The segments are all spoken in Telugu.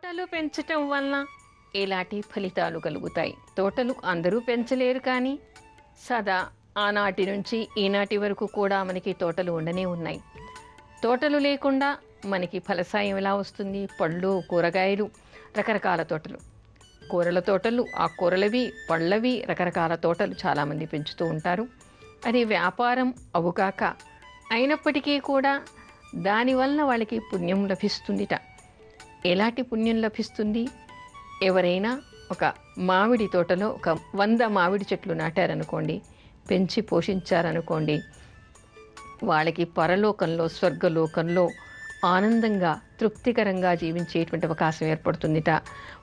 తోటలు పెంచటం వలన ఎలాంటి ఫలితాలు కలుగుతాయి? తోటలు అందరూ పెంచలేరు, కానీ సదా ఆనాటి నుంచి ఈనాటి వరకు కూడా మనకి తోటలు ఉండనే ఉన్నాయి. తోటలు లేకుండా మనకి ఫలసాయం ఎలా వస్తుంది? పళ్ళు, కూరగాయలు, రకరకాల తోటలు, కూరల తోటలు, ఆకుకూరలవి, పళ్ళవి, రకరకాల తోటలు చాలామంది పెంచుతూ ఉంటారు. అది వ్యాపారం అవుగాక అయినప్పటికీ కూడా దానివల్ల వాళ్ళకి పుణ్యం లభిస్తుందిట. ఎలాంటి పుణ్యం లభిస్తుంది? ఎవరైనా ఒక మామిడి తోటలో ఒక 100 మామిడి చెట్లు నాటారనుకోండి, పెంచి పోషించారనుకోండి, వాళ్ళకి పరలోకంలో, స్వర్గలోకంలో ఆనందంగా, తృప్తికరంగా జీవించేటువంటి అవకాశం ఏర్పడుతుందిట.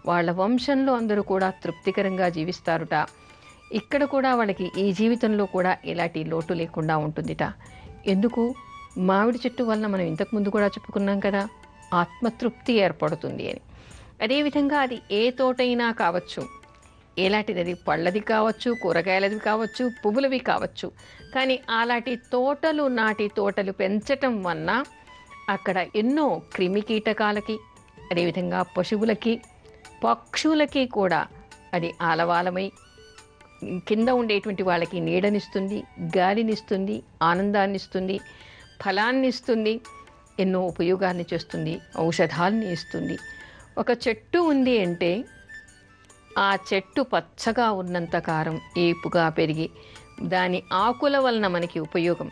వాళ్ళ వంశంలో అందరూ కూడా తృప్తికరంగా జీవిస్తారుట. ఇక్కడ కూడా వాళ్ళకి ఈ జీవితంలో కూడా ఎలాంటి లోటు లేకుండా ఉంటుందిట. ఎందుకు? మామిడి చెట్టు వలన మనం ఇంతకుముందు కూడా చెప్పుకున్నాం కదా, ఆత్మతృప్తి ఏర్పడుతుంది అని. అదేవిధంగా అది ఏ తోటైనా కావచ్చు, ఎలాంటిది, అది పళ్ళది కావచ్చు, కూరగాయలది కావచ్చు, పువ్వులవి కావచ్చు. కానీ అలాంటి తోటలు నాటి తోటలు పెంచటం వలన అక్కడ ఎన్నో క్రిమి కీటకాలకి, అదేవిధంగా పశువులకి, పక్షులకి కూడా అది ఆలవాలమై కింద ఉండేటువంటి వాళ్ళకి నీడనిస్తుంది, గాలినిస్తుంది, ఆనందాన్నిస్తుంది, ఫలాన్నిస్తుంది, ఎన్నో ఉపయోగాన్ని చేస్తుంది, ఔషధాలని ఇస్తుంది. ఒక చెట్టు ఉంది అంటే ఆ చెట్టు పచ్చగా ఉన్నంత కాలం ఏపుగా పెరిగి దాని ఆకుల వలన మనకి ఉపయోగం,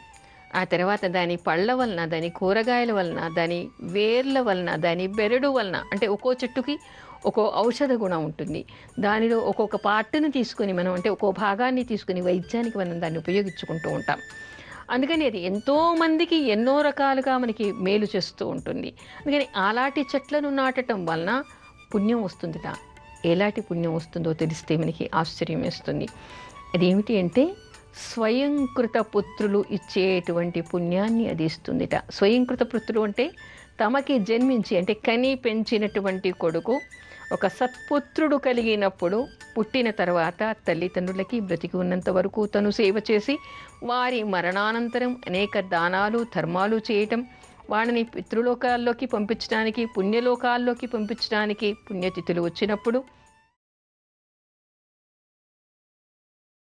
ఆ తర్వాత దాని పళ్ళ వలన, దాని కూరగాయల వలన, దాని వేర్ల వలన, దాని బెరడు వలన, అంటే ఒక్కో చెట్టుకి ఒక్కో ఔషధ గుణం ఉంటుంది. దానిలో ఒక్కొక్క పార్ట్ని తీసుకుని మనం, అంటే ఒక్కో భాగాన్ని తీసుకుని వైద్యానికి మనం దాన్ని ఉపయోగించుకుంటూ ఉంటాం. అందుకని అది ఎంతోమందికి ఎన్నో రకాలుగా మనకి మేలు చేస్తూ ఉంటుంది. అందుకని అలాంటి చెట్లను నాటడం వలన పుణ్యం వస్తుందిట. ఎలాంటి పుణ్యం వస్తుందో తెలిస్తే మనకి ఆశ్చర్యం వేస్తుంది. అదేమిటి అంటే స్వయంకృత పుత్రులు ఇచ్చేటువంటి పుణ్యాన్ని అది ఇస్తుందిట. స్వయంకృత పుత్రులు అంటే తమకి జన్మించి, అంటే కని పెంచినటువంటి కొడుకు ఒక సత్పుత్రుడు కలిగినప్పుడు, పుట్టిన తర్వాత తల్లిదండ్రులకి బ్రతికి ఉన్నంత వరకు తను సేవ చేసి, వారి మరణానంతరం అనేక దానాలు, ధర్మాలు చేయటం, వాళ్ళని పితృలోకాల్లోకి పంపించడానికి, పుణ్యలోకాల్లోకి పంపించడానికి పుణ్యతిథులు వచ్చినప్పుడు